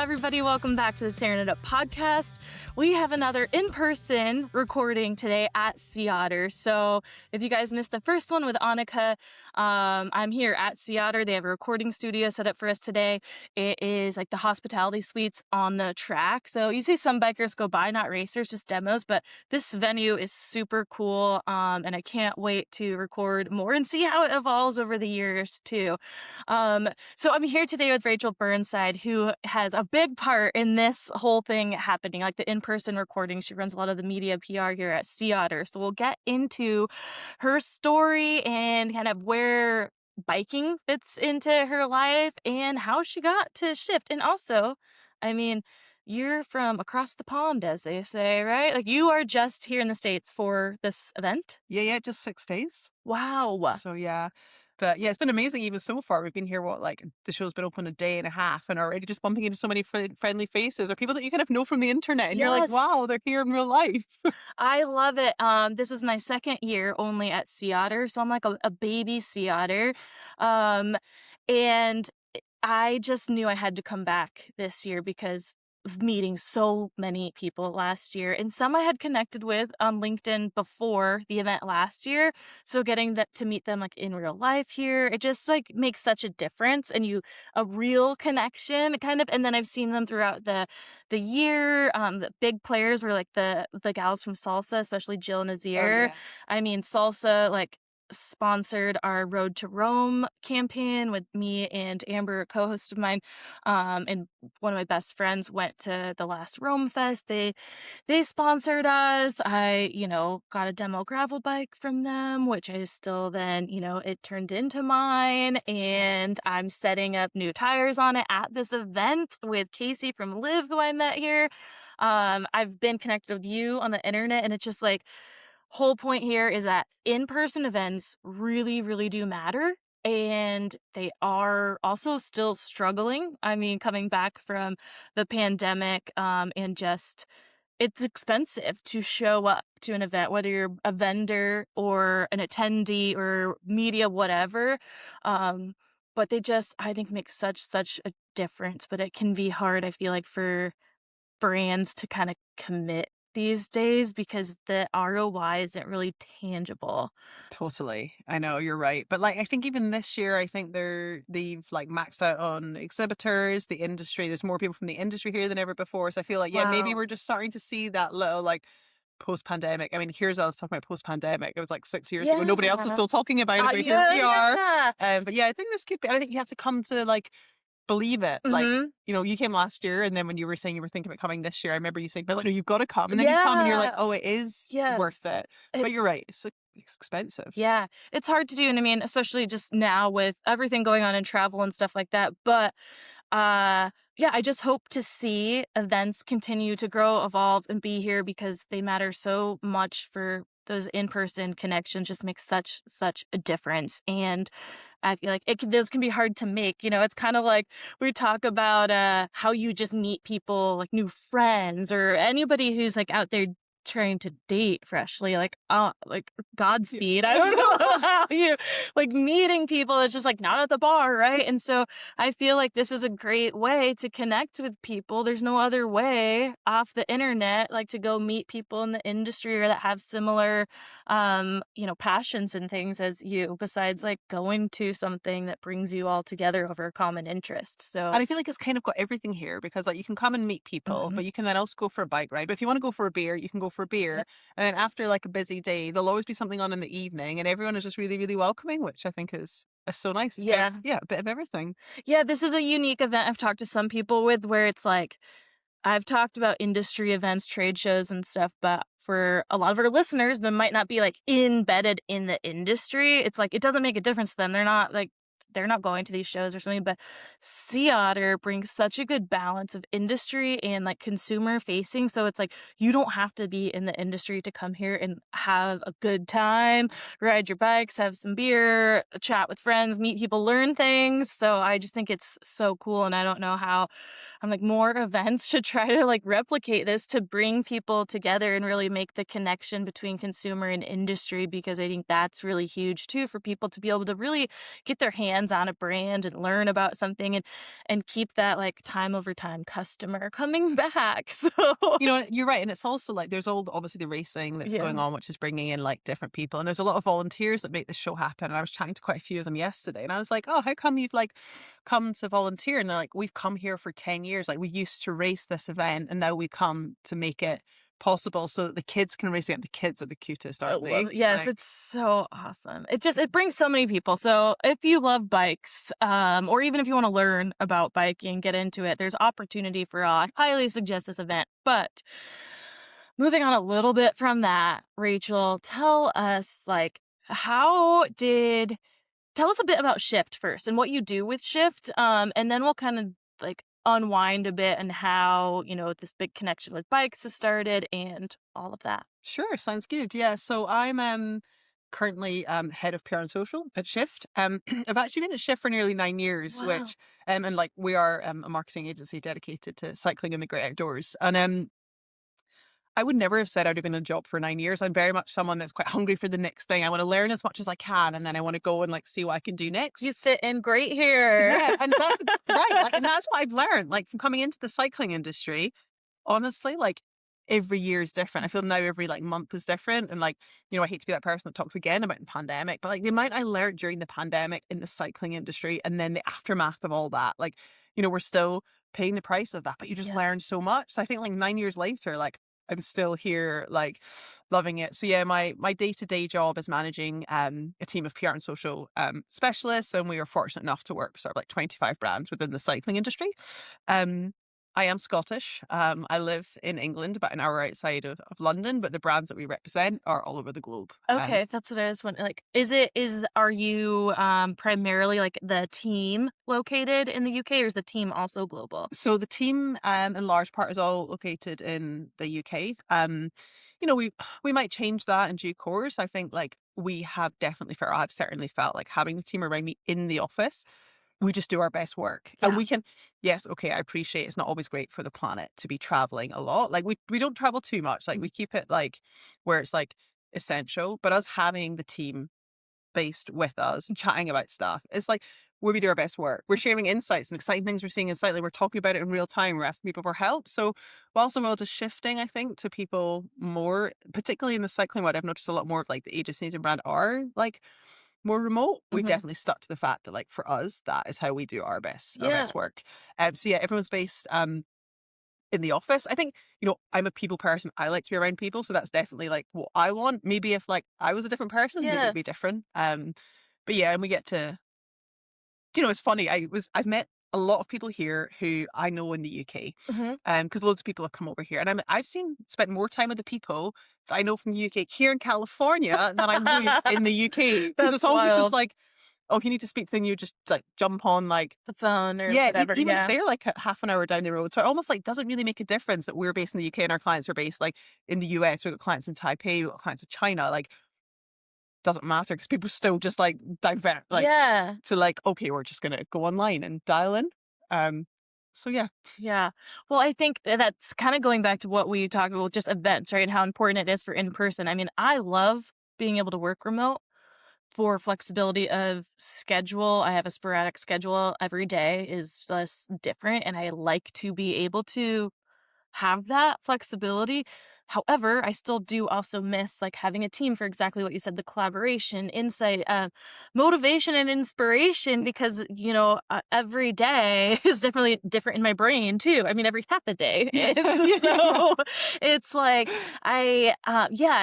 everybody. Welcome back to the Tearing It Up podcast. We have another in-person recording today at Sea Otter. So if you guys missed the first one with Annika, I'm here at Sea Otter. They have a recording studio set up for us today. It is like the hospitality suites on the track. So you see some bikers go by, not racers, just demos, but this venue is super cool. And I can't wait to record more and see how it evolves over the years too. So I'm here today with Rachael Burnside, who has a big part in this whole thing happening, like the in-person recording. She runs a lot of the media PR here at Sea Otter. So we'll get into her story and kind of where biking fits into her life and how she got to shift. And also, I mean, you're from across the pond, as they say, right? Like you are just here in the States for this event? Yeah, just 6 days. Wow. So yeah. But yeah, it's been amazing even so far. We've been here, the show's been open a day and a half and already just bumping into so many friendly faces or people that you kind of know from the internet. And you're like, wow, they're here in real life. I love it. This is my second year only at Sea Otter. So I'm like a baby Sea Otter. And I just knew I had to come back this year because of meeting so many people last year, and some I had connected with on LinkedIn before the event last year. So getting to meet them like in real life here, it just like makes such a difference, and a real connection kind of. And then I've seen them throughout the year. The big players were like the gals from Salsa, especially Jill and Azir. Oh, yeah. I mean, Salsa like sponsored our Road to Rome campaign with me and Amber, a co-host of mine, and one of my best friends went to the last Rome Fest. They sponsored us. I, got a demo gravel bike from them, which I still then, it turned into mine, and I'm setting up new tires on it at this event with Casey from Live, who I met here. I've been connected with you on the internet, and it's just like, whole point here is that in-person events really, really do matter. And they are also still struggling. I mean, coming back from the pandemic, and just, it's expensive to show up to an event, whether you're a vendor or an attendee or media, whatever. But they just, I think, make such a difference. But it can be hard, I feel like, for brands to kind of commit these days because the ROI isn't really tangible. Totally. I know, you're right. But I think even this year, I think they've maxed out on exhibitors, the industry. There's more people from the industry here than ever before. So I feel like, maybe we're just starting to see that little post-pandemic. I mean, I was talking about post-pandemic. It was 6 years ago. Nobody else is still talking about it, but here we are. But yeah, I think this could be, I think you have to come to believe it. You came last year, and then when you were saying you were thinking about coming this year, I remember you saying, but no, you've got to come. And then you come and you're like, oh, it is worth it. But you're right. It's expensive. Yeah, it's hard to do. And I mean, especially just now with everything going on in travel and stuff like that. But I just hope to see events continue to grow, evolve, and be here because they matter so much for those in-person connections. Just makes such a difference. And I feel like those can be hard to make. It's kind of like we talk about how you just meet people, like new friends or anybody who's out there trying to date freshly, Godspeed. I don't know how you meeting people. It's just not at the bar, right? And so I feel like this is a great way to connect with people. There's no other way off the internet to go meet people in the industry or that have similar passions and things as you, besides going to something that brings you all together over a common interest. So, and I feel like it's kind of got everything here because you can come and meet people, but you can then also go for a bike ride. But if you want to go for a beer, you can go for a beer. And then after a busy day, there'll always be something on in the evening, and everyone is just really, really welcoming, which I think is so nice. It's a bit of everything. Yeah, this is a unique event I've talked to some people with where it's I've talked about industry events, trade shows and stuff, but for a lot of our listeners that might not be embedded in the industry, it's it doesn't make a difference to them. They're not going to these shows or something, but Sea Otter brings such a good balance of industry and consumer facing. So it's you don't have to be in the industry to come here and have a good time, ride your bikes, have some beer, chat with friends, meet people, learn things. So I just think it's so cool. And I don't know how more events should try to replicate this to bring people together and really make the connection between consumer and industry, because I think that's really huge too, for people to be able to really get their hands hands on a brand and learn about something and keep that like time over time customer coming back. So You know, you're right, and it's also like there's all obviously the racing that's yeah. going on, which is bringing in like different people, and there's a lot of volunteers that make this show happen. And I was chatting to quite a few of them yesterday, and I was like, "Oh, how come you've like come to volunteer?" And they're like, "We've come here for 10 years. Like we used to race this event, and now we come to make it possible so that the kids can race it. And the kids are the cutest, I aren't love they? yes, Like, it's so awesome. It brings so many people. So if you love bikes, or even if you want to learn about biking, get into it, there's opportunity for all. I highly suggest this event. But moving on a little bit from that, Rachel, tell us like tell us a bit about Shift first and what you do with Shift. And then we'll kind of like unwind a bit and how, this big connection with bikes has started and all of that. sure, sounds good. Yeah, so I'm currently head of PR and social at Shift. I've actually been at Shift for nearly 9 years, Wow. which and like we are a marketing agency dedicated to cycling in the great outdoors. And I would never have said I'd have been in a job for 9 years. I'm very much someone that's quite hungry for the next thing. I want to learn as much as I can, and then I want to go and like see what I can do next. You fit in great here. Yeah, and that's right. Like, and that's what I've learned. Like from coming into the cycling industry, honestly, like every year is different. I feel now every like month is different. And like, I hate to be that person that talks again about the pandemic, but like the amount I learned during the pandemic in the cycling industry and then the aftermath of all that, like, we're still paying the price of that, but you just Yeah. learn so much. So I think like 9 years later, like I'm still here, like loving it. So yeah, my day-to-day job is managing a team of PR and social specialists. And we are fortunate enough to work with sort of like 25 brands within the cycling industry. Um, I am Scottish. I live in England, about an hour outside of London, but the brands that we represent are all over the globe. Okay, that's what I was wondering. Like, are you primarily like the team located in the UK or is the team also global? So the team, in large part, is all located in the UK. We might change that in due course. I think like we have definitely felt, I've certainly felt like having the team around me in the office, we just do our best work. And Yeah. we can, yes, okay, I appreciate it's not always great for the planet to be traveling a lot. Like we don't travel too much. Like we keep it like where it's like essential. But us having the team based with us and chatting about stuff, it's like where we do our best work. We're sharing insights and exciting things we're seeing in cycling. We're talking about it in real time. We're asking people for help. So whilst the world is shifting, I think, to people more, particularly in the cycling world, I've noticed a lot more of like the agencies and brand are like more remote. We've Hmm. definitely stuck to the fact that like for us, that is how we do our Yeah. best work. So yeah, everyone's based in the office. I think, I'm a people person. I like to be around people. So that's definitely like what I want. Maybe if like I was a different person, maybe Yeah. it'd be different. But yeah, and we get to, it's funny. I've met a lot of people here who I know in the UK, Hmm. because loads of people have come over here, and I've spent more time with the people that I know from the UK here in California than I would in the UK, because That's it's almost just wild. like, oh, you need to speak to them, you just like jump on like, The phone or yeah, whatever. even if Yeah. they're like a half an hour down the road. So it almost like doesn't really make a difference that we're based in the UK and our clients are based like in the US. We've got clients in Taipei, we've got clients in China. Like doesn't matter because people still just like divert like Yeah. to like, okay, we're just gonna go online and dial in. Um, so yeah, Yeah. Well, I think that's kind of going back to what we talked about, just events, right? And how important it is for in person. I mean, I love being able to work remote for flexibility of schedule. I have a sporadic schedule. Every day is just different. And I like to be able to have that flexibility. However, I still do also miss like having a team for exactly what you said, the collaboration, insight, motivation and inspiration because, every day is definitely different in my brain too. I mean, every half a day yeah, is. yeah, So it's like yeah,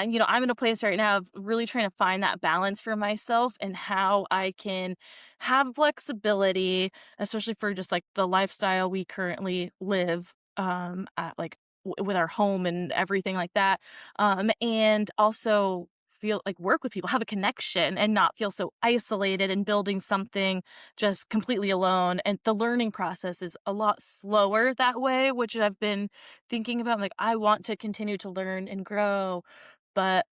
and I'm in a place right now of really trying to find that balance for myself and how I can have flexibility, especially for just like the lifestyle we currently live at like with our home and everything like that. And also feel like work with people, have a connection and not feel so isolated and building something just completely alone. And the learning process is a lot slower that way, which I've been thinking about. Like, I want to continue to learn and grow, but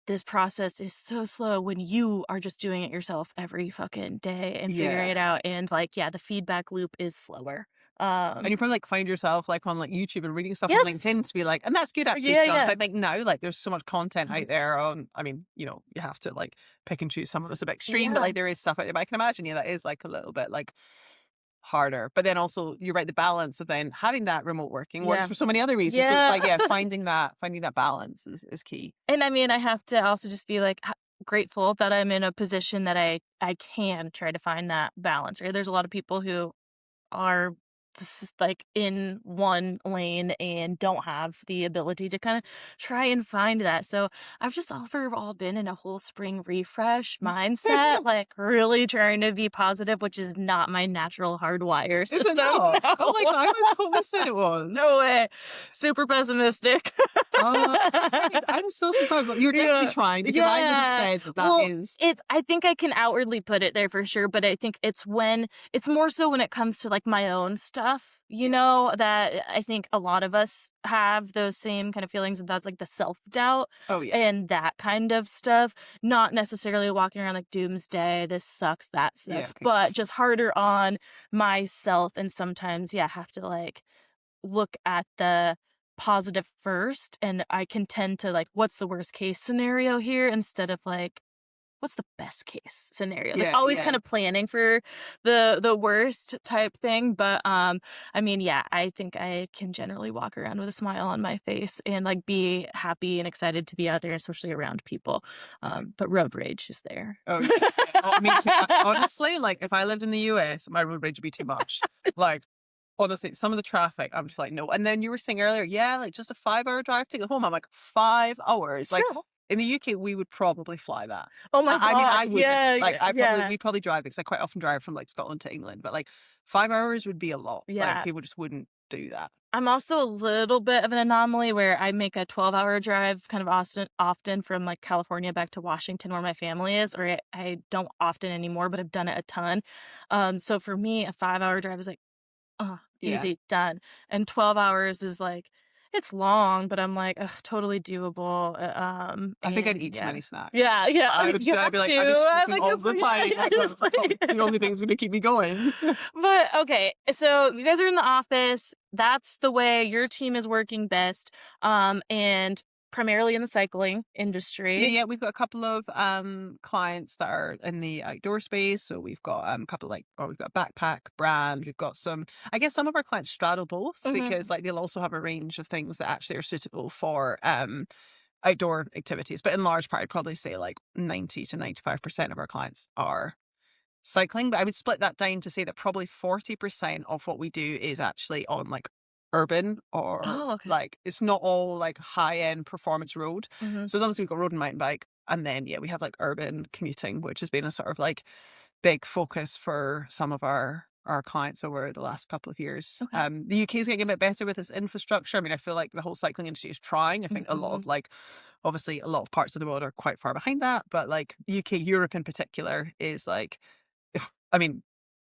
this process is so slow when you are just doing it yourself every fucking day and figuring yeah. it out. And like, yeah, the feedback loop is slower. And you probably like find yourself like on like YouTube and reading stuff on Yes. LinkedIn to be like, and that's good actually, Yeah, to be honest. yeah. I think now like there's so much content Mhm. out there on, I mean, you have to like pick and choose. Some of it's a bit extreme, but Yeah. like there is stuff out there. But I can imagine, yeah, that is like a little bit like harder. But then also you're right, the balance of then having that remote working works Yeah. for so many other reasons. So it's Yeah. like, yeah, finding that balance is key. And I mean, I have to also just be like grateful that I'm in a position that I can try to find that balance. Right? There's a lot of people who are just like in one lane and don't have the ability to kind of try and find that. So I've just overall been in a whole spring refresh mindset, like really trying to be positive, which is not my natural hardwire Is it system. not? Oh my No. God, I would totally said it No was. way. Super pessimistic. Right. I'm so surprised, but you're definitely Yeah. trying because I would have Yeah. said that that Well, is. I think I can outwardly put it there for sure, but I think it's more so when it comes to like my own stuff, Yeah. that I think a lot of us have those same kind of feelings, and that's like the self-doubt Oh yeah. and that kind of stuff. Not necessarily walking around like doomsday, this sucks, that Yeah. sucks, Okay. but just harder on myself and sometimes, yeah, have to like look at the positive first, and I can tend to like, what's the worst case scenario here instead of like, what's the best case scenario? Like Yeah. always Yeah. kind of planning for the worst type thing. But I mean, yeah, I think I can generally walk around with a smile on my face and like be happy and excited to be out there, especially around people. But road rage is there. Oh yeah. Yeah. Oh, me too. Honestly, like if I lived in the US, my road rage would be too much. Like honestly, some of the traffic, I'm just like, no. And then you were saying earlier, yeah, like just a 5 hour drive to get home. I'm like, 5 hours. Like in the UK, we would probably fly that. Oh my I mean, god. I wouldn't. Yeah, Like, yeah, yeah. we'd probably drive because I quite often drive from like Scotland to England, but like 5 hours would be a lot. Like, Yeah. people just wouldn't do that. I'm also a little bit of an anomaly where I make a 12-hour drive kind of often from like California back to Washington where my family is, or I don't often anymore, but I've done it a ton. So for me, a 5-hour drive is like, Yeah. easy, done. And 12 hours is like, it's long, but I'm like, ugh, totally doable. I think I'd And eat too yeah. many snacks. Yeah, yeah. I would You just, I'd have be like, to. I'm just I sleeping think all it's the like, time. yeah, Like, just that's like the only thing's going to keep me going. But okay, so you guys are in the office. That's the way your team is working best. And primarily in the cycling Yeah, industry. yeah, we've got a couple of clients that are in the outdoor space. So we've got a couple of like, oh, we've got a backpack brand. We've got some. I guess some of our clients straddle both Hmm. because like they'll also have a range of things that actually are suitable for outdoor activities. But in large part, I'd probably say like 90 to 95% of our clients are cycling. But I would split that down to say that probably 40% of what we do is actually on like urban or Oh, okay. like it's not all like high end performance road. Hmm. So obviously we've got road and mountain bike. And then yeah, we have like urban commuting, which has been a sort of like big focus for some of our clients over the last couple of years. Okay. The UK is getting a bit better with its infrastructure. I mean, I feel like the whole cycling industry is trying. I think a lot Hmm. of like obviously a lot of parts of the world are quite far behind that, but like the UK, Europe in particular is like I mean,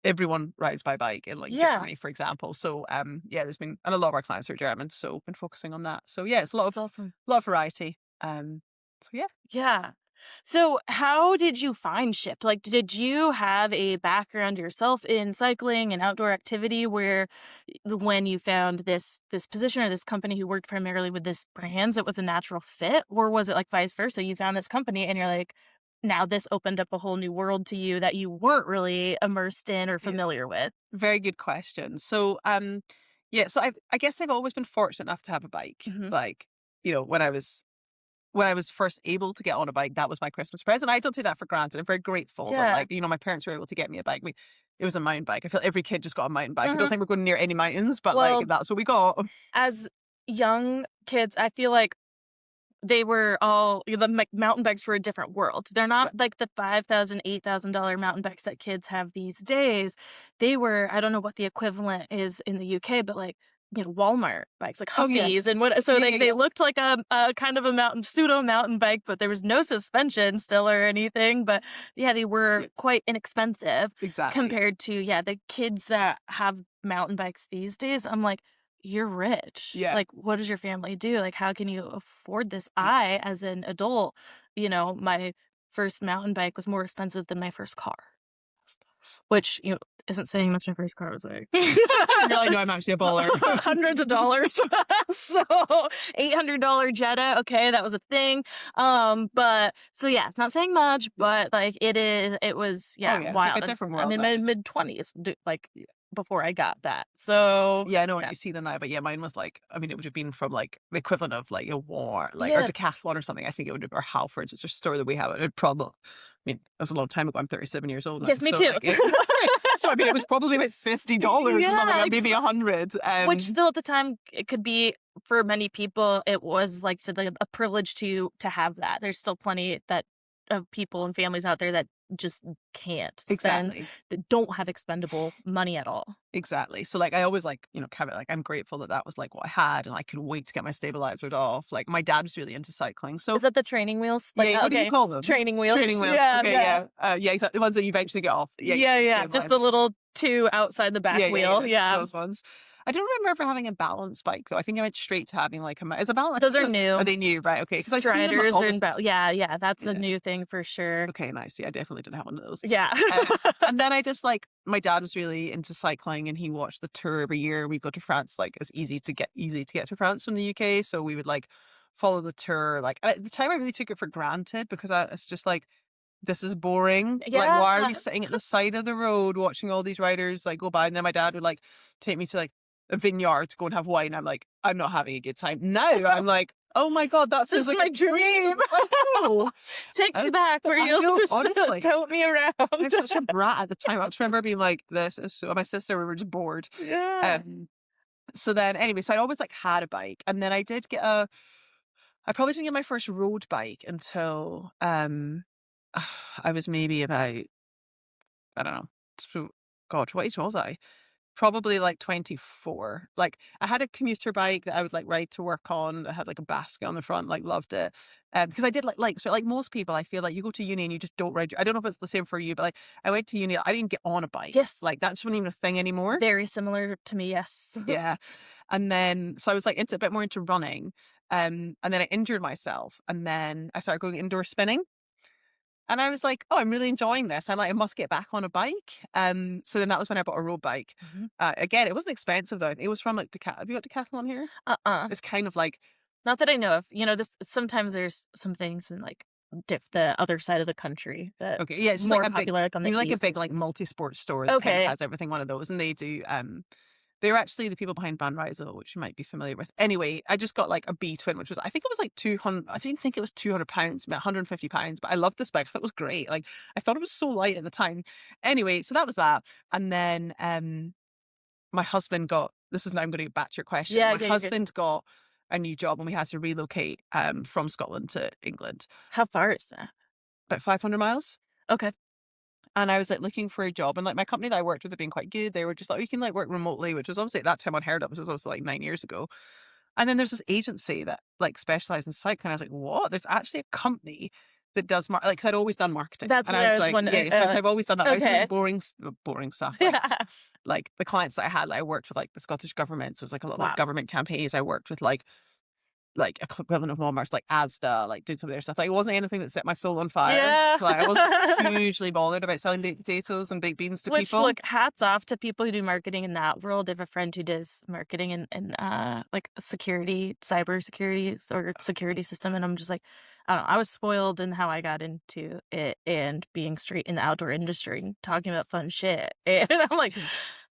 everyone rides by bike in like Yeah, Germany, for example. So yeah, there's been and a lot of our clients are German, so been focusing on that. So yeah, it's that's awesome. a lot of variety. So yeah. Yeah. So how did you find Shift? Like, did you have a background yourself in cycling and outdoor activity where when you found this position or this company who worked primarily with this brands, it was a natural fit? Or was it like vice versa? You found this company and you're like, now this opened up a whole new world to you that you weren't really immersed in or Yeah. familiar with. Very good question. So yeah, so I guess I've always been fortunate enough to have a bike. Hmm. Like, when I was first able to get on a bike, that was my Christmas present. I don't take that for granted. I'm very grateful that Yeah. like, my parents were able to get me a bike. I mean, it was a mountain bike. I feel every kid just got a mountain bike. I don't Hmm. think we're going near any mountains, but like Well, that's what we got. as young kids, I feel like they were all mountain bikes were a different world. They're Yeah. not like the $5,000, $8,000 mountain bikes that kids have these days. They were, I don't know what the equivalent is in the UK, but like, Walmart bikes, like Oh yeah. Huffies and what, so Yeah, like yeah, they yeah. looked like a kind of a pseudo mountain bike, but there was no suspension still or anything. But yeah, they were Yeah, quite inexpensive exactly. compared to, yeah, the kids that have mountain bikes these days. I'm like, you're rich. Yeah. Like, what does your family do? Like, how can you afford this? Yeah. I, as an adult, my first mountain bike was more expensive than my first car, which, isn't saying much. My first car was like You're like, no, I'm actually a baller. hundreds of dollars. So $800 Jetta. Okay, that was a thing. But so yeah, it's not saying much, but like it was Oh yeah, yeah, it's like a wild. different I'm world in now. my mid-20s, like before I got that. So Yeah, I know what yeah. you see them now, but yeah, mine was like, I mean, it would have been from like the equivalent of like a war, like or Yeah, decathlon or something. I think it would have, or Halfords, which is a store that we have. It probably, I mean, it was a long time ago. I'm 37 years old now, yes, me so too. like, so I mean, it was probably like $50 or something, Yeah, like maybe 100. which still at the time it could be for many people. It was like said like a privilege to have that. There's still plenty that of people and families out there that just can't spend, Exactly. that don't have expendable money at all. Exactly. So like I always like, kind of like I'm grateful that that was like what I had and I could wait to get my stabilizers off. Like my dad was really into cycling. So Is that the training wheels? Like, yeah, what do you okay, call them? training wheels. Training wheels. Yeah, Okay, yeah. yeah. Yeah, exactly. The ones that you eventually get off. Yeah, Yeah, yeah. Just the stabilizers. little two outside the back Yeah, yeah, wheel. yeah. Yeah. Those ones. I don't remember ever having a balance bike though. I think I went straight to having like is a balance. Those are new. Are they new? Right. Okay. Because I see them Striders all are this. yeah, yeah. That's a Yeah. new thing for sure. Okay, nice. Yeah, I definitely didn't have one of those. Yeah. And then I just like my dad was really into cycling and he watched the tour every year. We'd go to France, like it's easy to get to France from the UK. So we would like follow the tour. Like at the time I really took it for granted because it's just like this is boring. Like why are Yeah. we sitting at the side of the road watching all these riders like go by? And then my dad would like take me to like a vineyard to go and have wine. I'm like, I'm not having a good time. Now I'm like, oh my God, that's This is like my dream. Oh, Take me back where you'll just honestly. tote me around. I'm such a brat at the time. I just remember being like, this is so my sister, we were just bored. Yeah. So then anyway, so I'd always like had a bike. And then I did get I probably didn't get my first road bike until I was maybe about, I don't know, God, what age was I? Probably like 24. Like I had a commuter bike that I would like ride to work on. I had like a basket on the front, like loved it. Because I did so like most people, I feel like you go to uni and you just don't ride. I don't know if it's the same for you, but like I went to uni, I didn't get on a bike. Yes. Like that's not even a thing anymore. Very similar to me, yes. Yeah. And then so I was like a bit more into running. And then I injured myself and then I started going indoor spinning. And I was like, oh, I'm really enjoying this. I'm like, I must get back on a bike. So then that was when I bought a road bike. Mhm. Again, it wasn't expensive though. It was from like Decathlon. Have you got Decathlon here? It's kind of like, Not that I know of. This sometimes there's some things in like the other side of the country that okay, yeah, it's just more like a big, popular like on the like a east. big like multi-sport store that kind Okay. of has everything. One of those, and they do. They're actually the people behind Van Rysel, which you might be familiar with. Anyway, I just got like a B twin, which was I think it was like 200. I didn't think it was £200, about £150. But I loved this bike. I thought it was great. Like I thought it was so light at the time. Anyway, so that was that. And then my husband got. This is now I'm going to get back to your question. Yeah, my husband got a new job and we had to relocate from Scotland to England. How far is that? About 500 miles. Okay. And I was like looking for a job, and like my company that I worked with had been quite good. They were just like, oh, you can like work remotely, which was obviously at that time unheard of. This was also like 9 years ago. And then there's this agency that like specialized in cycling. I was like, what? There's actually a company that does like because I'd always done marketing. That's and what I was I was like, wondering. yeah. So I've always done that. I was Okay. like boring stuff. Like, like the clients that I had, like I worked with like the Scottish government. So it was like a lot of like, government campaigns. I worked with like equivalent of Walmart's like Asda, like doing some of their stuff. Like it wasn't anything that set my soul on fire. Yeah. Like I wasn't hugely bothered about selling baked potatoes and baked beans to people. Look, hats off to people who do marketing in that world. I have a friend who does marketing in like security, cyber security or security system, and I'm just like, I don't know. I was spoiled in how I got into it and being straight in the outdoor industry and talking about fun shit. And I'm like,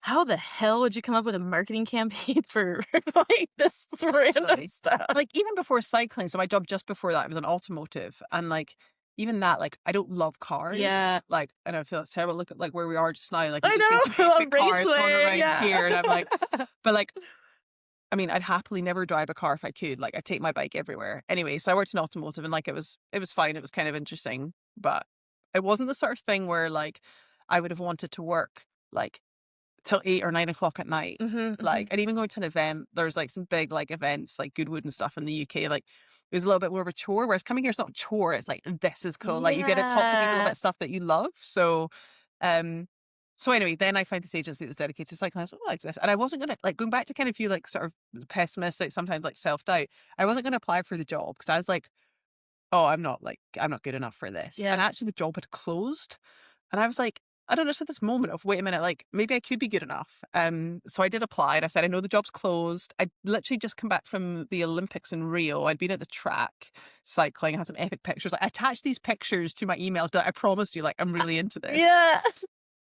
how the hell would you come up with a marketing campaign for like this random stuff? Like even before cycling, so my job just before that was in automotive, and like even that, like I don't love cars. Yeah. Like and I feel it's terrible. Look at like where we are just now. Like I it's been some know, epic cars going around yeah. here, and I'm like, but like. I mean, I'd happily never drive a car if I could. Like, I'd take my bike everywhere. Anyway, so I worked in automotive, and like it was fine. It was kind of interesting, but it wasn't the sort of thing where like I would have wanted to work like till 8 or 9 o'clock at night. Like, and even going to an event, there's like some big like events like Goodwood and stuff in the UK. Like, it was a little bit more of a chore. Whereas coming here, it's not a chore. It's like this is cool. Like, you get to talk to people about stuff that you love. So anyway, then I found this agency that was dedicated to cycling. I was like, oh, I exist. And I wasn't going to, like, going back to kind of you, like, sort of pessimistic, sometimes, like, self-doubt. I wasn't going to apply for the job because I was like, oh, I'm not good enough for this. Yeah. And actually the job had closed. And I was like, I don't know, just had this moment of, wait a minute, like maybe I could be good enough. So I did apply and I said, I know the job's closed. I literally just come back from the Olympics in Rio. I'd been at the track cycling, I had some epic pictures. Like, I attached these pictures to my emails, but I promise you, like, I'm really into this. Yeah.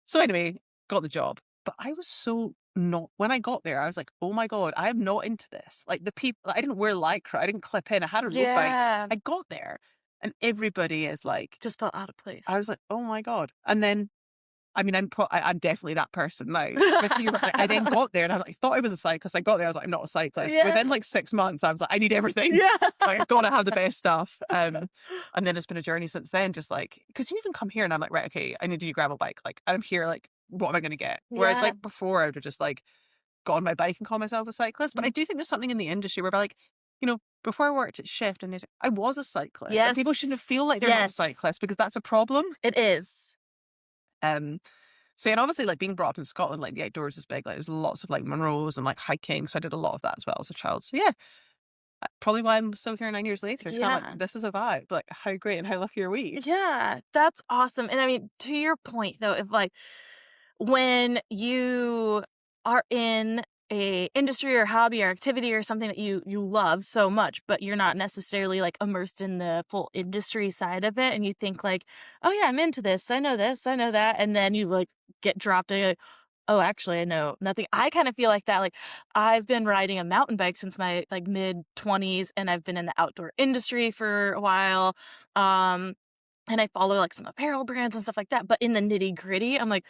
So anyway, got the job. But I was so not, when I got there, I was like, oh my God, I am not into this. Like the people, I didn't wear lycra, I didn't clip in, I had a road bike. Yeah. I got there and everybody is like, Just felt out of place. I was like, oh my God. And then, I mean, I'm definitely that person now. But to your point, I then got there and I was like, thought I was a cyclist. I got there, I was like, I'm not a cyclist. Yeah. Within like 6 months, I was like, I need everything. Yeah. Like, I've got to have the best stuff. And then it's been a journey since then, just like, because you even come here and I'm like, right, okay, I need a new gravel bike. Like, I'm here, like, what am I going to get? Whereas Yeah. like before, I would have just like got on my bike and call myself a cyclist. But I do think there's something in the industry where, like, before I worked at Shift and I was a cyclist. Yes. And people shouldn't feel like they're not a cyclist, because that's a problem. It is. So, and obviously, like, being brought up in Scotland, like, the outdoors is big. Like, there's lots of, like, Munros and, like, hiking. So I did a lot of that as well as a child. So, yeah, probably why I'm still here 9 years later. So I'm like, this is a vibe. Like, how great and how lucky are we? Yeah, that's awesome. And I mean, to your point, though, if like when you are in a industry or hobby or activity or something that you love so much, but you're not necessarily like immersed in the full industry side of it, and you think like, oh yeah, I'm into this, I know that, and then you like get dropped and you're like, oh, actually I know nothing. I kind of feel like that. Like, I've been riding a mountain bike since my like mid-20s, and I've been in the outdoor industry for a while. And I follow like some apparel brands and stuff like that, but in the nitty-gritty, I'm like,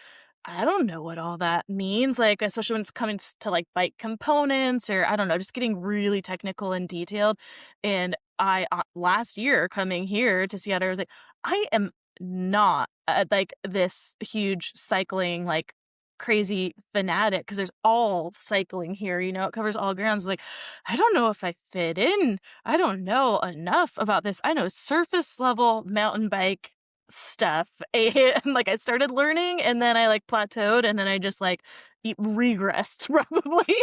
I don't know what all that means, like, especially when it's coming to, like, bike components, or I don't know, just getting really technical and detailed. And last year coming here to Sea Otter, I was like, I am not, like, this huge cycling, like, crazy fanatic, because there's all cycling here, it covers all grounds. Like, I don't know if I fit in. I don't know enough about this. I know surface level mountain bike stuff, and like I started learning, and then I like plateaued, and then I just like regressed probably.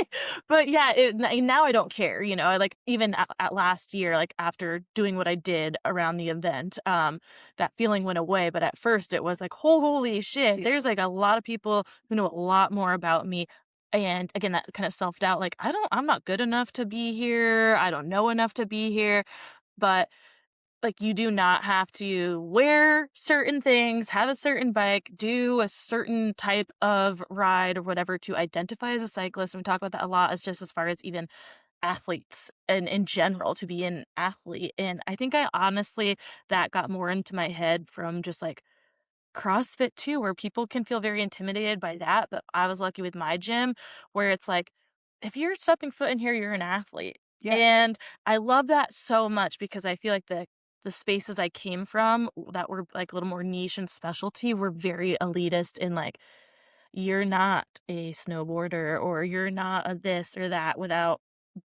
But yeah, now I don't care. I like, even at last year, like after doing what I did around the event, that feeling went away. But at first it was like, holy shit, there's like a lot of people who know a lot more about me. And again, that kind of self-doubt, like, I'm not good enough to be here, I don't know enough to be here. But like, you do not have to wear certain things, have a certain bike, do a certain type of ride or whatever to identify as a cyclist. And we talk about that a lot, as just as far as even athletes and in general, to be an athlete. And I think I honestly, that got more into my head from just like CrossFit too, where people can feel very intimidated by that. But I was lucky with my gym, where it's like, if you're stepping foot in here, you're an athlete. Yeah. And I love that so much, because I feel like the spaces I came from that were like a little more niche and specialty were very elitist, in like, you're not a snowboarder, or you're not a this or that without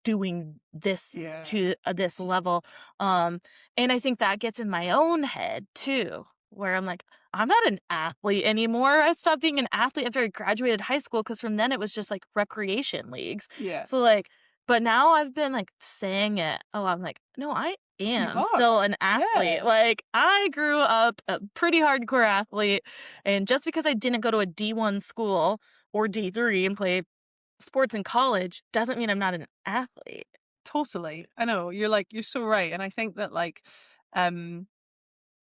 doing this Yeah. to this level. And I think that gets in my own head too, where I'm like, I'm not an athlete anymore. I stopped being an athlete after I graduated high school, because from then it was just like recreation leagues. Yeah. So like, but now I've been like saying it a lot. I'm like, no, I You am are. still an athlete. Yeah. Like, I grew up a pretty hardcore athlete, and just because I didn't go to a D1 school or D3 and play sports in college doesn't mean I'm not an athlete. Totally. I know. You're so right. And I think that, like,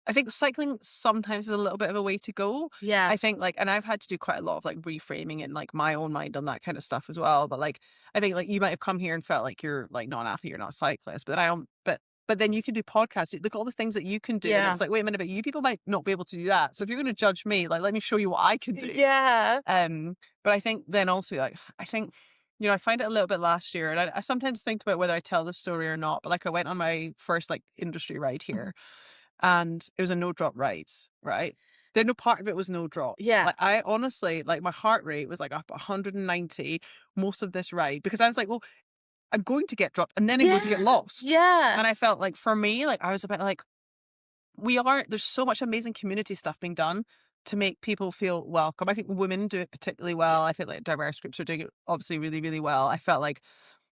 I think cycling sometimes is a little bit of a way to go. Yeah. I think, like, and I've had to do quite a lot of like reframing in like my own mind on that kind of stuff as well. But like, I think like you might have come here and felt like you're like not an athlete, you're not a cyclist, but I don't, but then you can do podcasts. Look at all the things that you can do. And Yeah. it's like, wait a minute, but you people might not be able to do that. So if you're going to judge me, like, let me show you what I can do. Yeah. But I think then also, like, I think, I find it a little bit last year, and I sometimes think about whether I tell the story or not. But like, I went on my first like industry ride here, and it was a no drop ride, right? Then no part of it was no drop. Yeah. Like, I honestly, like, my heart rate was like up 190 most of this ride, because I was like, well, I'm going to get dropped and then I'm going to get lost. Yeah. And I felt like, for me, like, I was a bit like, there's so much amazing community stuff being done to make people feel welcome. I think women do it particularly well. I think like diverse groups are doing it obviously really, really well. I felt like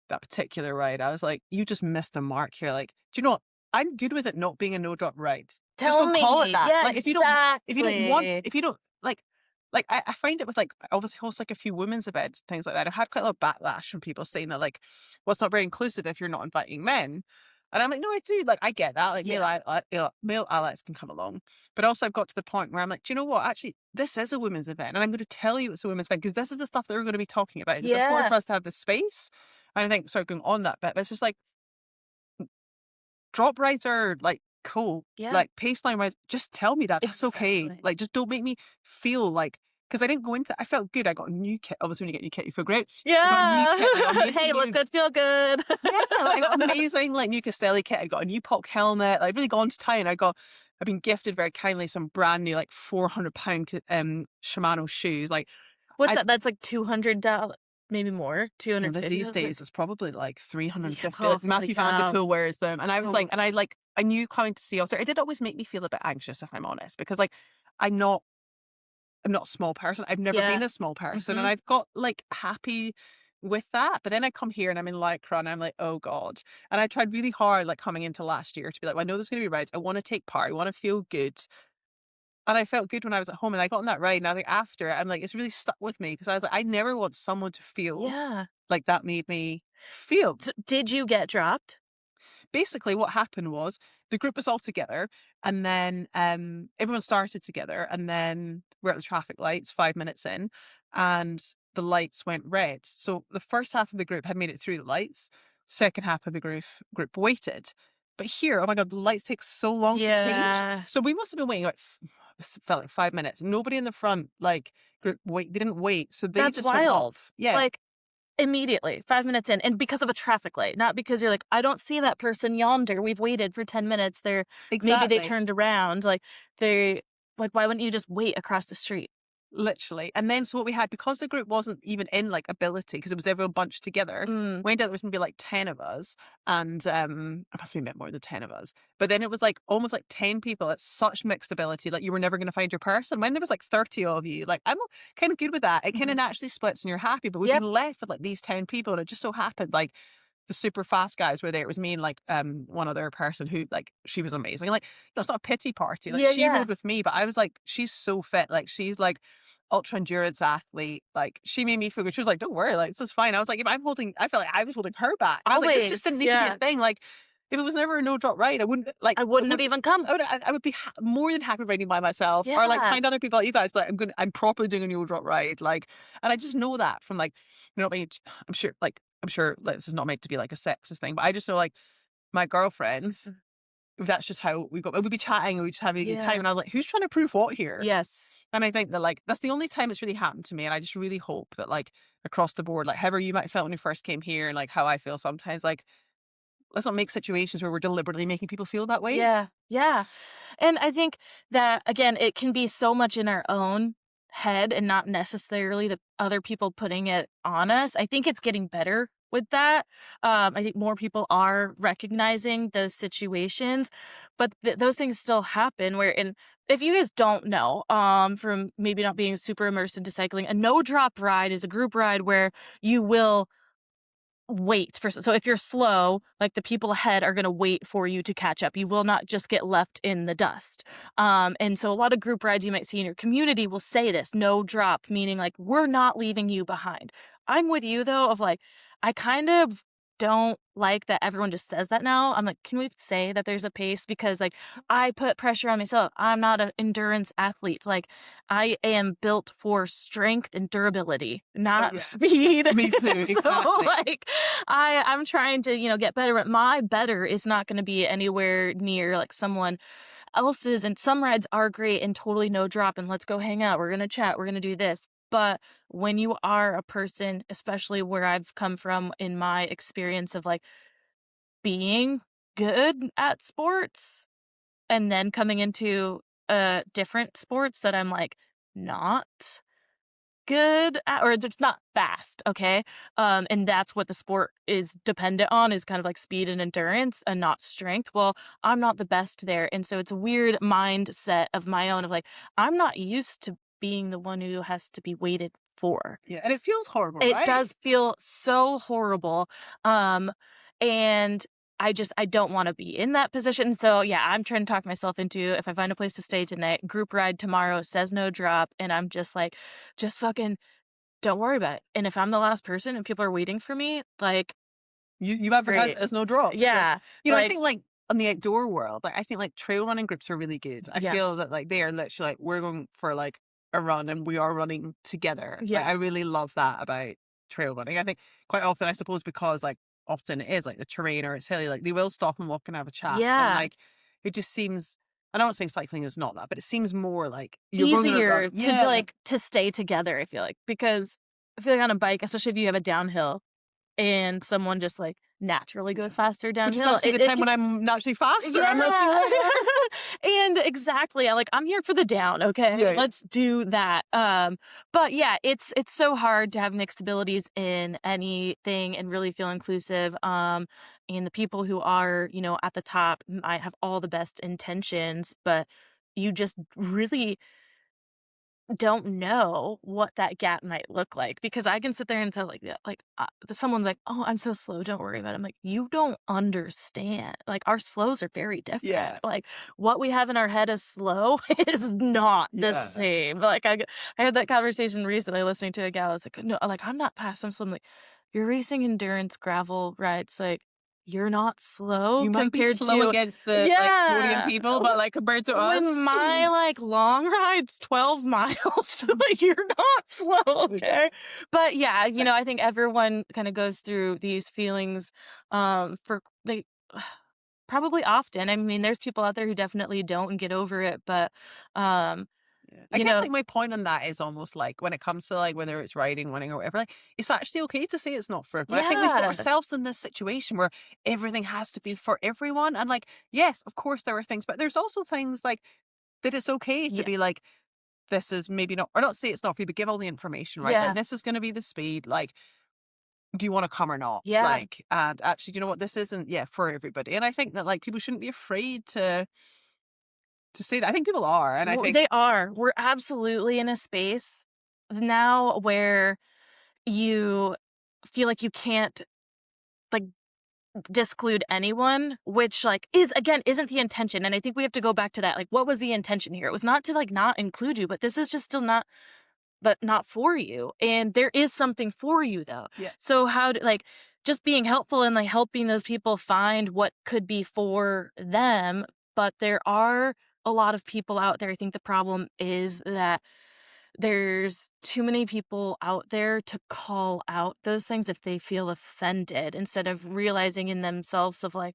that particular ride, I was like, you just missed the mark here. Like, do you know what? I'm good with it not being a no drop ride. Just Tell don't call it me. that. Yeah, Like, if you don't want, exactly. if you don't like, like, I find it with, like, I obviously host, like, a few women's events and things like that. I've had quite a lot of backlash from people saying that, like, well, it's not very inclusive if you're not inviting men. And I'm like, no, I do. Like, I get that. Like, Yeah. male allies can come along. But also, I've got to the point where I'm like, do you know what? Actually, this is a women's event. And I'm going to tell you it's a women's event because this is the stuff that we're going to be talking about. And it's important Yeah. for us to have this space. And I think, sorry, going on that bit, but it's just like, drop rides are like cool. Yeah. Like paceline rides, just tell me that. That's okay. Exactly. Like, just don't make me feel like, because I didn't go into, I felt good. I got a new kit. Obviously, when you get a new kit, you feel great. I got a new Yeah. kit. I got amazing Hey, look new, good, feel good. yeah, like, I got amazing like new Castelli kit. I got a new POC helmet. Like, really gone to town. I've been gifted very kindly some brand new like £400 Shimano shoes. Like, What's I, that? That's like $200, maybe more. these 250. days it's probably like Yeah. 350. Oh, Like, holy Matthew Van Der cow. Poel wears them, and I was Oh, like, and I knew coming to Sea Otter, it did always make me feel a bit anxious, if I'm honest, because like I'm not I'm not a small person. I've never yeah. been a small person, and Mhm. I've got like happy with that. But then I come here and I'm in Lycra and I'm like, oh God. And I tried really hard, like coming into last year, to be like, well, I know there's going to be rides. I want to take part. I want to feel good. And I felt good when I was at home and I got on that ride. And I think after it, I'm like, it's really stuck with me because I was like, I never want someone to feel Yeah. like that made me feel. Did you get dropped? Basically what happened was the group was all together and then everyone started together and then we're at the traffic lights 5 minutes in and the lights went red. So the first half of the group had made it through the lights, second half of the group waited. But here, oh my God, the lights take so long to change. Yeah. So we must have been waiting like felt like 5 minutes. Nobody in the front like group they didn't wait. So they That's just went wild. off. Yeah, Like, immediately, 5 minutes in, and because of a traffic light, not because you're like, "I don't see that person yonder. We've waited for 10 minutes. Maybe they exactly. turned around." Why wouldn't you just wait across the street? Literally. And then so what we had, because the group wasn't even in like ability, because it was everyone bunched together, Mm. went out there was maybe like 10 of us. And it must be a bit more than 10 of us. But then it was like almost like 10 people at such mixed ability, like you were never gonna find your person. When there was like 30 of you, like I'm kind of good with that. It kind of Mhm. naturally splits and you're happy, but we'd be Yep. left with like these 10 people. And it just so happened like the super fast guys were there. It was me and like one other person who like she was amazing. Like, it's not a pity party. Like Yeah, she yeah. rode with me, but I was like, she's so fit. Like she's like ultra endurance athlete. Like she made me feel good. She was like, don't worry, like this is fine. I was like, if I felt like I was holding her back. I was like, this just didn't Always, need to be a yeah. thing. Like if it was never a no drop ride, I wouldn't like I wouldn't have even come. I would be more than happy riding by myself or like Yeah. find other people like you guys, but I'm properly doing a no drop ride. Like, and I just know that from like, you know, I'm sure like, this is not meant to be like a sexist thing, but I just know like my girlfriends, Mhm. that's just how we got, we'd be chatting and we just having a good time. Yeah. And I was like, who's trying to prove what here? Yes. And I think that like that's the only time it's really happened to me. And I just really hope that like across the board, like however you might have felt when you first came here and like how I feel sometimes, like let's not make situations where we're deliberately making people feel that way. Yeah, yeah. And I think that, again, it can be so much in our own head and not necessarily the other people putting it on us. I think it's getting better with that. I think more people are recognizing those situations, but those things still happen and if you guys don't know, from maybe not being super immersed into cycling, a no drop ride is a group ride where you will wait for so if you're slow, like, the people ahead are gonna wait for you to catch up. You will not just get left in the dust. And so a lot of group rides you might see in your community will say this, "No drop," meaning, like, "We're not leaving you behind." I'm with you, though, of, like, I kind of don't like that everyone just says that now. I'm like, "Can we say that there's a pace?" Because, like, I put pressure on myself. I'm not an endurance athlete. Like, I am built for strength and durability, Oh not yeah. speed. Me too, So, exactly. like, I'm trying to, get better, but my better is not gonna be anywhere near, like, someone else's, and some rides are great and totally no drop, and let's go hang out, we're gonna chat, we're gonna do this. But when you are a person, especially where I've come from in my experience of, like, being good at sports and then coming into, different sports that I'm, like, not good at or it's not fast, okay? And that's what the sport is dependent on is kind of like speed and endurance and not strength. Well, I'm not the best there. And so it's a weird mindset of my own of like, I'm not used to being the one who has to be waited for. Yeah. And it feels horrible, It right? does feel so horrible. And I don't want to be in that position. So yeah, I'm trying to talk myself into, if I find a place to stay tonight, group ride tomorrow, says no drop, and I'm just like, just fucking don't worry about it. And if I'm the last person and people are waiting for me, like, you advertise great. it as no drops. So, Yeah. I Like, think like on the outdoor world, like I think like trail running groups are really good. I yeah. feel that like they are literally like, we're going for like a run and we are running together. Like Yeah. I really love that about trail running. I think quite often, I suppose, because like often it is like the terrain or it's hilly, like they will stop and walk and have a chat. And Yeah. like it just seems, I'm not saying cycling is not that, but it seems more like you're going on a run. Easier to Yeah. like to stay together, I feel like, because I feel like on a bike, especially if you have a downhill and someone just like naturally goes faster Which is downhill, actually the it time can, when I'm naturally faster. I'm not yeah. sure. And exactly, I'm here for the down, okay? Yeah. Let's do that. But yeah, it's so hard to have mixed abilities in anything and really feel inclusive. And the people who are, at the top might have all the best intentions, but you just really don't know what that gap might look like, because I can sit there and tell like, yeah, someone's like, "Oh, I'm so slow. Don't worry about it." I'm like, "You don't understand. Like our slows are very different. Yeah. Like what we have in our head as slow is not the Yeah. same." I had that conversation recently listening to a gal. I was like, "No, like I'm not fast. I'm slow." I'm like, "You're racing endurance gravel rides. Like you're not slow You might be compared slow to." against the like podium Yeah. people, but like compared to When us, my, long ride's 12 miles, like, you're not slow, okay? But, yeah, I think everyone kinda goes through these feelings, for they probably often. I mean, there's people out there who definitely don't and get over it, but, um, yeah. I you guess know like my point on that is almost like when it comes to like whether it's riding, running, or whatever, like it's actually okay to say it's not for everyone. I think we've got Yeah. ourselves in this situation where everything has to be for everyone, and like yes, of course there are things, but there's also things like that it's okay to Yeah. be like, this is maybe not, or not say it's not for you, but give all the information, right? Like Yeah. this is going to be the speed. Like, do you want to come or not? Yeah. Like, and actually, do you know what? This isn't, yeah, for everybody. And I think that like people shouldn't be afraid to say that. I think people are, and I W think They are. We're absolutely in a space now where you feel like you can't, like, disclude anyone, which is again isn't the intention. And I think we have to go back to that. Like, what was the intention here? It was not to not include you, but this is just still not, but not for you. And there is something for you though. yeah, So how do, just being helpful and helping those people find what could be for them. But there are a lot of people out there. I think the problem is that there's too many people out there to call out those things if they feel offended, instead of realizing in themselves of like,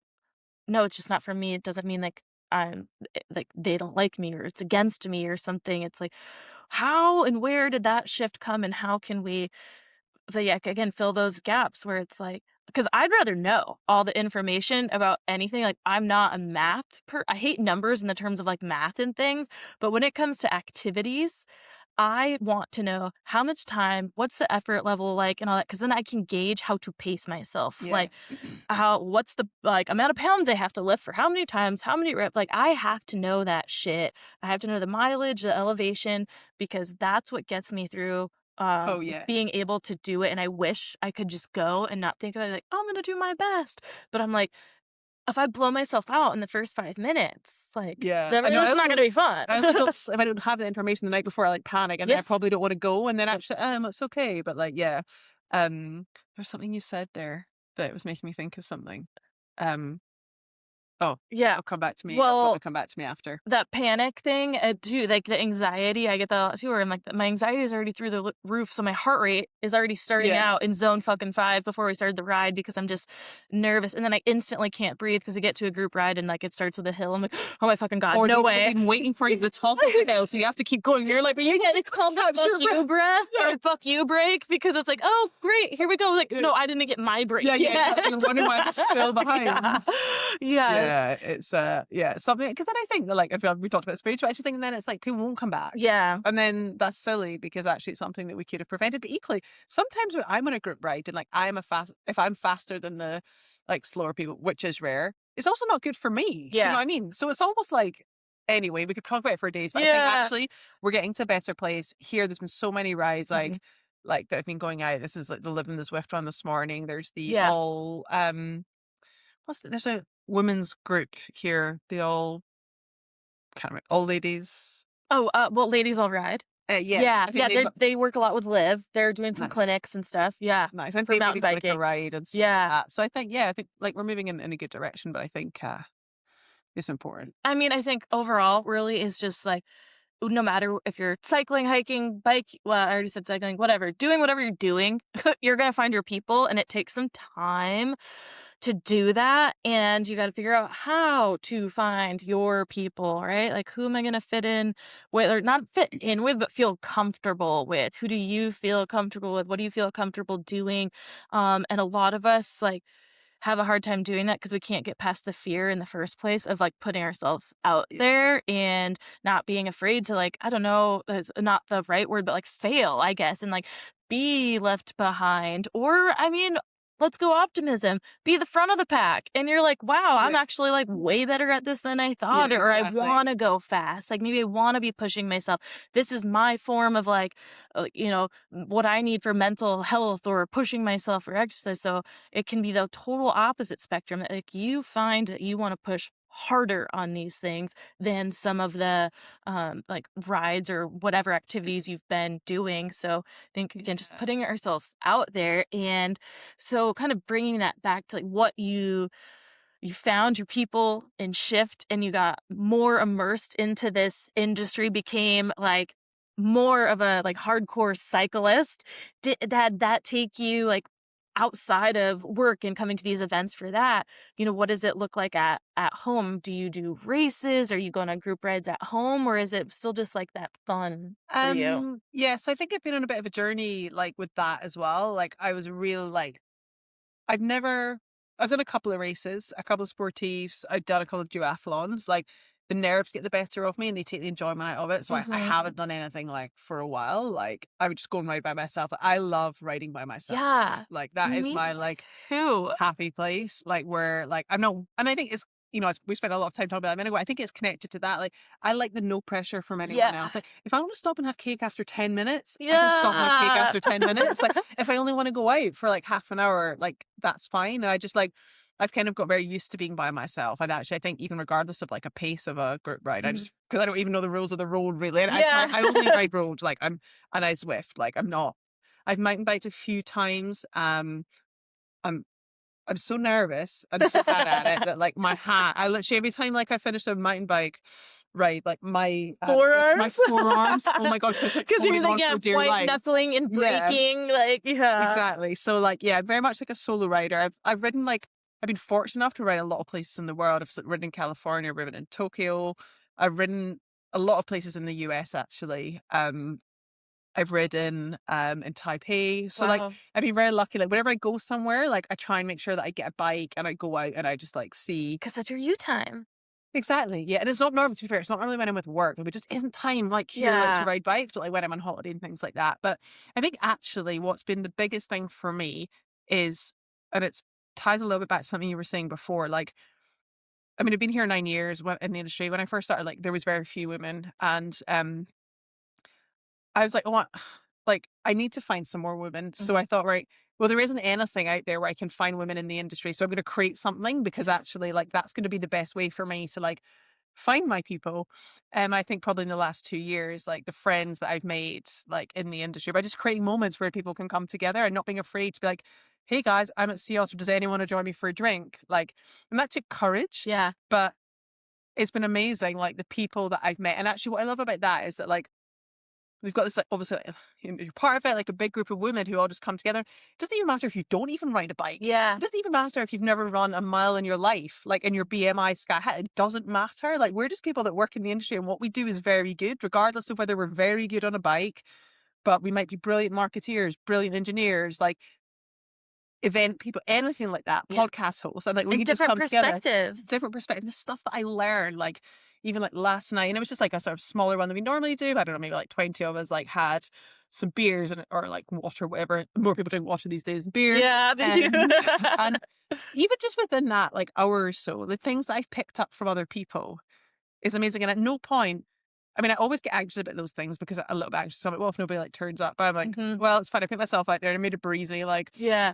no, it's just not for me. It doesn't mean I'm like they don't like me or it's against me or something. It's like, how and where did that shift come, and how can we, so yeah, again, fill those gaps where it's like, because I'd rather know all the information about anything. Like I'm not a I hate numbers in the terms of math and things, but when it comes to activities, I want to know how much time, what's the effort level like, and all that, because then I can gauge how to pace myself. yeah, What's the amount of pounds I have to lift for how many times, how many reps. Like I have to know that shit. I have to know the mileage, the elevation, because that's what gets me through oh yeah, being able to do it. And I wish I could just go and not think about it like, oh, I'm gonna do my best. But I'm like, if I blow myself out in the first 5 minutes, yeah. I then know. it's not gonna be fun. I also don't. If I don't have the information the night before, I like panic, and then I Yes. probably don't want to go. And then actually, it's okay. But like, yeah, there's something you said there that was making me think of something. Um, oh, Yeah. it'll come back to me. It'll probably Well, come back to me after. that panic thing, too, like the anxiety, I get that a lot too, where I'm like, my anxiety is already through the roof, so my heart rate is already starting Yeah. out in zone fucking 5 before we started the ride, because I'm just nervous, and then I instantly can't breathe because we get to a group ride and it starts with a hill. I'm like, oh my fucking god, Or no they've way. been waiting for you to top of the hill, so you have to keep going. You're like, but you Yeah, it's called the fuck you breath Yeah. or fuck you break, because it's like, oh great, here we go. Like, no, I didn't get my break yeah, yet. yeah. You're wondering why I'm still behind. Yeah. Yes. Yeah, it's yeah, something, because then I think that like if we talked about spiritual, I just think then it's like people won't come back. Yeah. And then that's silly because actually it's something that we could have prevented. But equally, sometimes when I'm on a group ride and like if I'm faster than the like slower people, which is rare, it's also not good for me. Do you know Yeah. what I mean? So it's almost like, anyway, we could talk about it for days, but I think Yeah. actually we're getting to a better place here. There's been so many rides Mhm. like that have been going out. This is like the Living the Swift one this morning. There's the Yeah. all there's a women's group here. They all kind of all ladies. Oh, well, Ladies All Ride. Yes, Yeah, I think yeah, they've got they work a lot with Liv. They're doing some nice, clinics and stuff. Yeah, nice. I think for they've mountain really got like a biking. ride and stuff like Yeah. that. So I think, yeah, I think like we're moving in a good direction, but I think it's important. I mean, I think overall really is just like no matter if you're cycling, hiking, bike, well, I already said cycling, whatever, doing whatever you're doing, you're going to find your people and it takes some time to do that. And you got to figure out how to find your people, right? Like, who am I going to fit in with, or not fit in with, but feel comfortable with? Who do you feel comfortable with? What do you feel comfortable doing? And a lot of us, like, have a hard time doing that because we can't get past the fear in the first place of like putting ourselves out Yeah. there and not being afraid to like, I don't know, that's not the right word, but like fail, I guess, and like be left behind. Or, I mean, let's go optimism, be the front of the pack. And you're like, wow, I'm Yeah. actually like way better at this than I Yeah, thought, or I exactly. want to go fast. Like maybe I want to be pushing myself. This is my form of like, what I need for mental health or pushing myself for exercise. So it can be the total opposite spectrum. Like you find that you want to push harder on these things than some of the like rides or whatever activities you've been doing. So I think again, just Yeah. putting ourselves out there, and so kind of bringing that back to like what you found your people in shift and you got more immersed into this industry, became like more of a like hardcore cyclist. Did that take you like outside of work and coming to these events for that? What does it look like at home? Do you do races? Are you going on group rides at home, or is it still just like that fun for you? Yes, I think I've been on a bit of a journey like with that as well. Like I was real like I've never I've done a couple of races, a couple of sportives, I've done a couple of duathlons. Like the nerves get the better of me and they take the enjoyment out of it. So I Hmm. haven't done anything like for a while. Like I would just go and ride by myself. I love riding by myself. Yeah, Like that is me my like too. happy place, like where like I'm not, and I think it's we spent a lot of time talking about it a minute ago. I think it's connected to that. Like I like the no pressure from anyone Yeah. else. Like if I want to stop and have cake after 10 minutes, I can stop and have cake Yeah. after 10 minutes. Like if I only want to go out for like half an hour, like that's fine. And I just like I've kind of got very used to being by myself. And actually, I think even regardless of like a pace of a group ride, I Mhm. just because I don't even know the rules of the road really. And actually, Yeah. I only ride roads. Like and I Zwift. Like I'm not. I've mountain biked a few times. I'm I'm so nervous and so bad at it that like my hat, I literally every time like I finish a mountain bike ride, like my it's my Forearms. forearms. Oh my god, because it's like Because you're holding like, on yeah, for dear white life. knuckling and Yeah, breaking, like, yeah. exactly. So like yeah, very much like a solo rider. I've ridden like I've been fortunate enough to ride a lot of places in the world. I've ridden in California, I've ridden in Tokyo. I've ridden a lot of places in the US actually. I've ridden in Taipei. So like Wow. I've been very lucky. Like whenever I go somewhere, like I try and make sure that I get a bike and I go out and I just like see. Because that's your you time. Exactly. Yeah. And it's not normally to be fair, it's not normally when I'm with work. Like, it just isn't time like here like to Yeah. ride bikes, but like when I'm on holiday and things like that. But I think actually what's been the biggest thing for me is and it's ties a little bit back to something you were saying before. Like I mean, I've been here 9 years in the industry. When I first started, like there was very few women and I was like, I want, like, I need to find some more women. So Mhm. I thought, right, well, there isn't anything out there where I can find women in the industry. So I'm going to create something because Yes. actually, like, that's going to be the best way for me to like find my people. And I think probably in the last 2 years, like the friends that I've made, like in the industry, by just creating moments where people can come together and not being afraid to be like, hey guys, I'm at Sea Otter. Does anyone want to join me for a drink? Like, and that took courage, Yeah. but it's been amazing. Like the people that I've met. And actually, what I love about that is that, like, we've got this like obviously like, you're part of it, like a big group of women who all just come together. It doesn't even matter if you don't even ride a bike. Yeah. It doesn't even matter if you've never run a mile in your life, like in your BMI sky hit. It doesn't matter. Like we're just people that work in the industry and what we do is very good, regardless of whether we're very good on a bike, but we might be brilliant marketeers, brilliant engineers, like event people, anything like that, Yeah. podcast hosts. And like we And can just different come together. perspectives. Different perspectives, the stuff that I learned, like even like last night, and it was just like a sort of smaller one than we normally do. I don't know, maybe like 20 of us like had some beers and or like water, whatever. More people drink water these days than beer. Yeah, did you? And even just within that, like hour or so, the things that I've picked up from other people is amazing. And at no point, I mean, I always get anxious about those things because I'm a little bit anxious. I'm like, well, if nobody like turns up, but I'm like, Mhm. well, it's fine. I put myself out there and I made it breezy. Like, Yeah.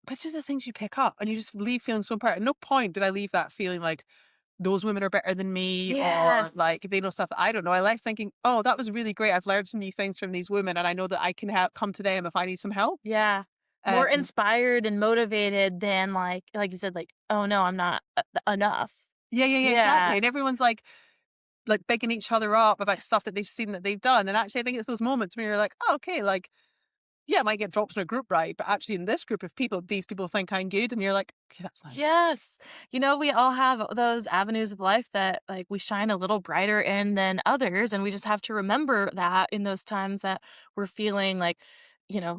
but it's just the things you pick up and you just leave feeling so proud. At no point did I leave that feeling like those women are better than me or Yes. like they know stuff that I don't know. I left thinking, oh, that was really great. I've learned some new things from these women and I know that I can come to them if I need some help. Yeah. More Um, inspired and motivated than like you said, like, "Oh, no, I'm not enough." yeah, exactly. Yeah. And everyone's like bigging each other up about stuff that they've seen that they've done. And actually, I think it's those moments where you're like, oh, okay, like, yeah, I might get dropped in a group, right? But actually, in this group of people, these people think I'm good. And you're like, okay, that's nice. Yes. We all have those avenues of life that like we shine a little brighter in than others. And we just have to remember that in those times that we're feeling like,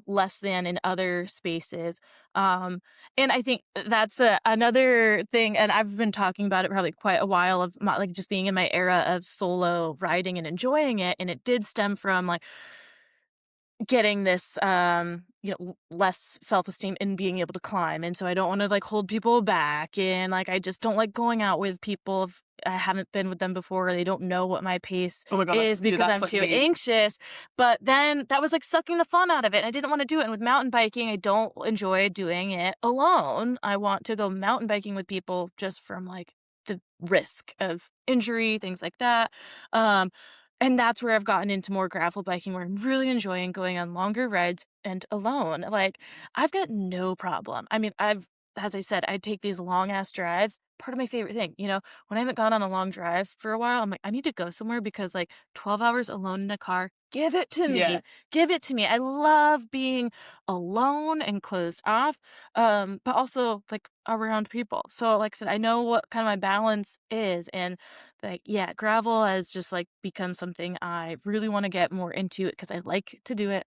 less than in other spaces. Um, and I think that's another thing. And I've been talking about it probably quite a while of like just being in my era of solo riding and enjoying it. And it did stem from like getting this, less self-esteem in being able to climb, and so I don't wanna, like, hold people back, and, like, I just don't like going out with people if I haven't been with them before, or they don't know what my pace Oh my God, is because that's I'm like too me. anxious, but then that was, like, sucking the fun out of it, and I didn't wanna do it, and with mountain biking, I don't enjoy doing it alone. I want to go mountain biking with people just from, like, the risk of injury, things like that, um, and that's where I've gotten into more gravel biking where I'm really enjoying going on longer rides and alone. Like, I've got no problem. I mean, as I said, I take these long ass drives. Part of my favorite thing, when I haven't gone on a long drive for a while, I'm like, I need to go somewhere because like 12 hours alone in a car, give it to Yeah. me. Give it to me. I love being alone and closed off, but also like around people. So, like I said, I know what kind of my balance is. And like, yeah, gravel has just like become something I really want to get more into because I like to do it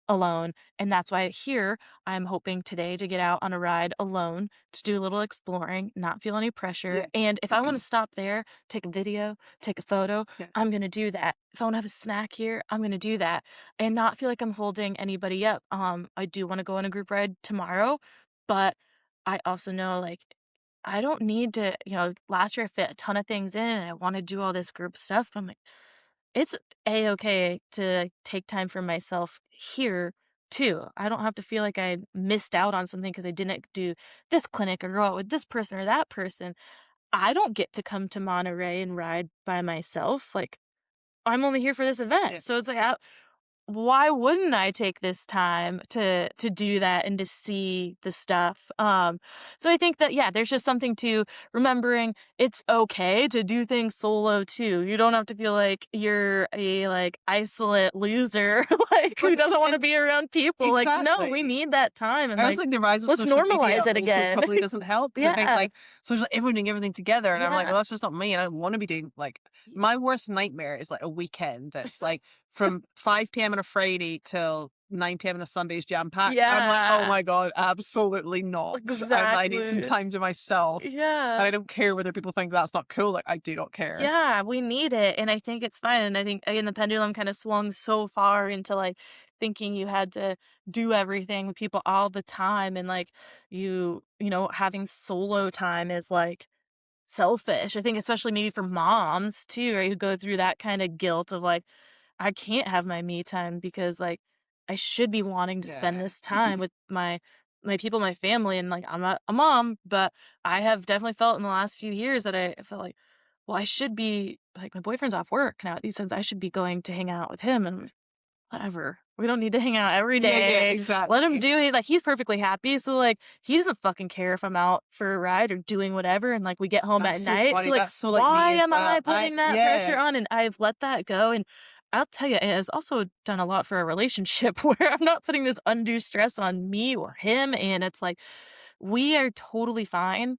alone. And that's why here I'm hoping today to get out on a ride alone to do a little exploring, not feel any pressure. Yeah. And if I want to stop there, take a video, take a photo, Yeah. I'm going to do that. If I want to have a snack here, I'm going to do that and not feel like I'm holding anybody up. I do want to go on a group ride tomorrow, but I also know like I don't need to, last year I fit a ton of things in and I want to do all this group stuff. But I'm like, it's a-okay to take time for myself here too. I don't have to feel like I missed out on something because I didn't do this clinic or go out with this person or that person. I don't get to come to Monterey and ride by myself. Like, I'm only here for this event. Yeah. So it's like, why wouldn't I take this time to do that and to see the stuff? So I think that yeah, there's just something to remembering it's okay to do things solo too. You don't have to feel like you're a like isolate loser like But who doesn't want to and be around people. Like no, we exactly. need that time and I also like think the rise of let's social media normalize it also again. probably doesn't help because I think Yeah. like so there's like everyone doing everything together, and I'm like, Yeah. well, that's just not me, and I don't want to be doing like my worst nightmare is like a weekend that's like from 5 p.m. on a Friday till 9 p.m. on a Sunday is jam packed. I'm like, oh Yeah. my God, absolutely not. I need some Exactly. time to myself, and Yeah. I don't care whether people think that's not cool. Like I do not care. Yeah, we need it, and I think it's fine, and I think, again, the pendulum kinda swung so far into, like, thinking you had to do everything with people all the time, and, like, having solo time is, like, selfish. I think especially maybe for moms too, right, who go through that kinda guilt of, like, I can't have my me time because, like, I should be wanting to spend Yeah. this time with my people, my family, and, like, I'm not a mom, but I have definitely felt in the last few years that I felt like, well, I should be like, my boyfriend's off work now, these times I should be going to hang out with him, and whatever. We don't need to hang out every Yeah, day. Let him exactly. do it. Like, he's perfectly happy. So, like, he doesn't fucking care if I'm out for a ride or doing whatever. And, like, we get home That's at so night. So, funny. like, That's so like why me as am well. I putting that Yeah. pressure on? And I've let that go. And I'll tell you, it has also done a lot for a relationship where I'm not putting this undue stress on me or him. And it's like, we are totally fine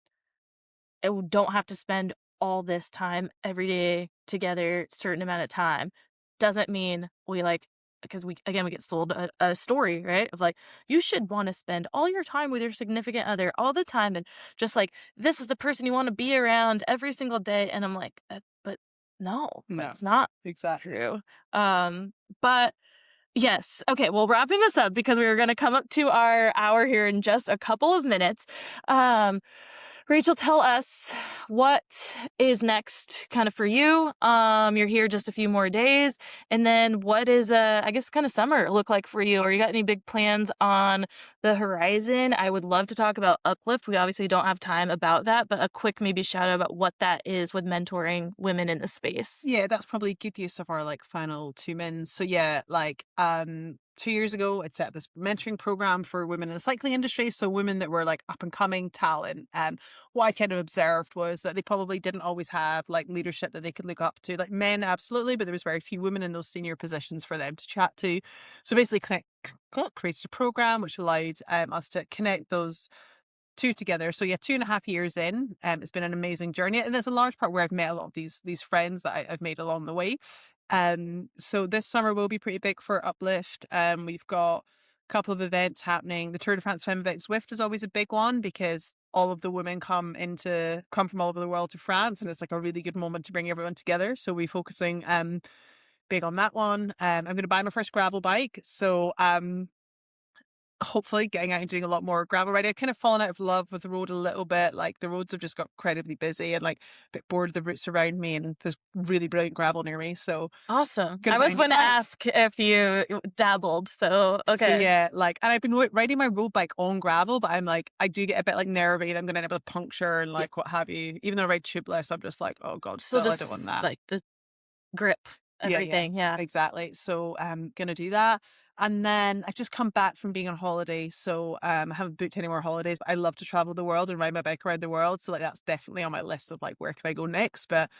and we don't have to spend all this time every day together, certain amount of time. Doesn't mean we like because we get sold a story, right? Of like, you should want to spend all your time with your significant other all the time and just like this is the person you want to be around every single day. And I'm like, but no, No, that's not exactly. true. But yes. Okay. Well, wrapping this up because we were going to come up to our hour here in just a couple of minutes. Um, Rachel, tell us what is next kind of for you. You're here just a few more days. And then what is, I guess, kind of summer look like for you? Or you got any big plans on the horizon? I would love to talk about Uplift. We obviously don't have time about that, but a quick maybe shout out about what that is with mentoring women in the space. Yeah, that's probably good use of our like final 2 minutes. So yeah, like 2 years ago, I'd set up this mentoring program for women in the cycling industry. So women that were like up and coming talent. What I kind of observed was that they probably didn't always have like leadership that they could look up to. Like men, absolutely, but there was very few women in those senior positions for them to chat to. So basically, created a program which allowed us to connect those two together. So yeah, 2.5 years in, it's been an amazing journey, and it's a large part where I've met a lot of these friends that I've made along the way. So this summer will be pretty big for Uplift. We've got a couple of events happening. The Tour de France Femme avec Zwift is always a big one because all of the women come from all over the world to France, and it's like a really good moment to bring everyone together. So we're focusing big on that one. I'm going to buy my first gravel bike, so hopefully getting out and doing a lot more gravel riding. I've kind of fallen out of love with the road a little bit. Like the roads have just got incredibly busy and like a bit bored of the routes around me, and there's really brilliant gravel near me. So awesome. I was going to ask if you dabbled. So, okay. So yeah, like, and I've been riding my road bike on gravel, but I'm like, I do get a bit like nervy and I'm going to end up with a puncture and like what have you. Even though I ride tubeless, I'm just like, oh God, still I don't want that. Like the grip, everything. Yeah, exactly. So I'm going to do that. And then I've just come back from being on holiday. So I haven't booked any more holidays, but I love to travel the world and ride my bike around the world. So like that's definitely on my list of like, where can I go next? But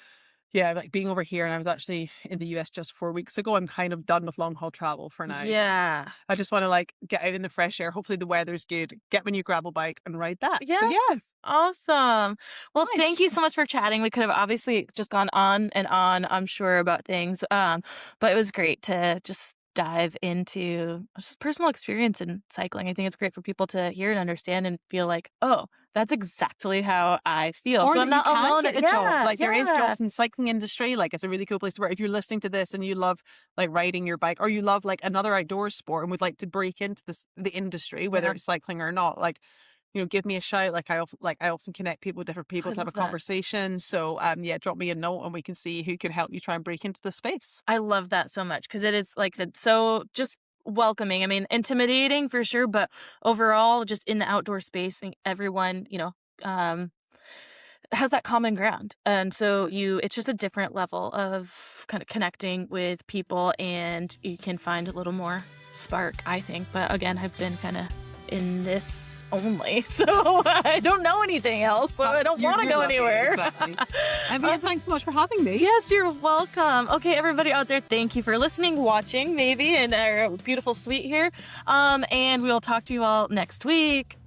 yeah, like being over here, and I was actually in the US just 4 weeks ago. I'm kind of done with long haul travel for now. Yeah. I just want to like get out in the fresh air. Hopefully the weather's good. Get my new gravel bike and ride that. Yeah. So yeah. Awesome. Well, nice. Thank you so much for chatting. We could have obviously just gone on and on, I'm sure, about things. But it was great to just dive into just personal experience in cycling. I think it's great for people to hear and understand and feel like, oh, that's exactly how I feel. Or so I'm not alone. Get a job. Like there is jobs in the cycling industry. Like it's a really cool place to work. If you're listening to this and you love like riding your bike, or you love like another outdoor sport and would like to break into the industry, whether it's cycling or not, like, you know, give me a shout. Like I often connect people with different people to have a conversation. So yeah, drop me a note and we can see who can help you try and break into the space. I love that so much because it is, like I said, so just welcoming. I mean, intimidating for sure, but overall, just in the outdoor space, I think everyone, you know, has that common ground. And so it's just a different level of kind of connecting with people, and you can find a little more spark, I think. But again, I've been kind of in this only, so I don't know anything else, so I don't want to go anywhere. Exactly. And thanks so much for having me. Yes, you're welcome. Okay, everybody out there, thank you for listening, watching, maybe, in our beautiful suite here. And we will talk to you all next week.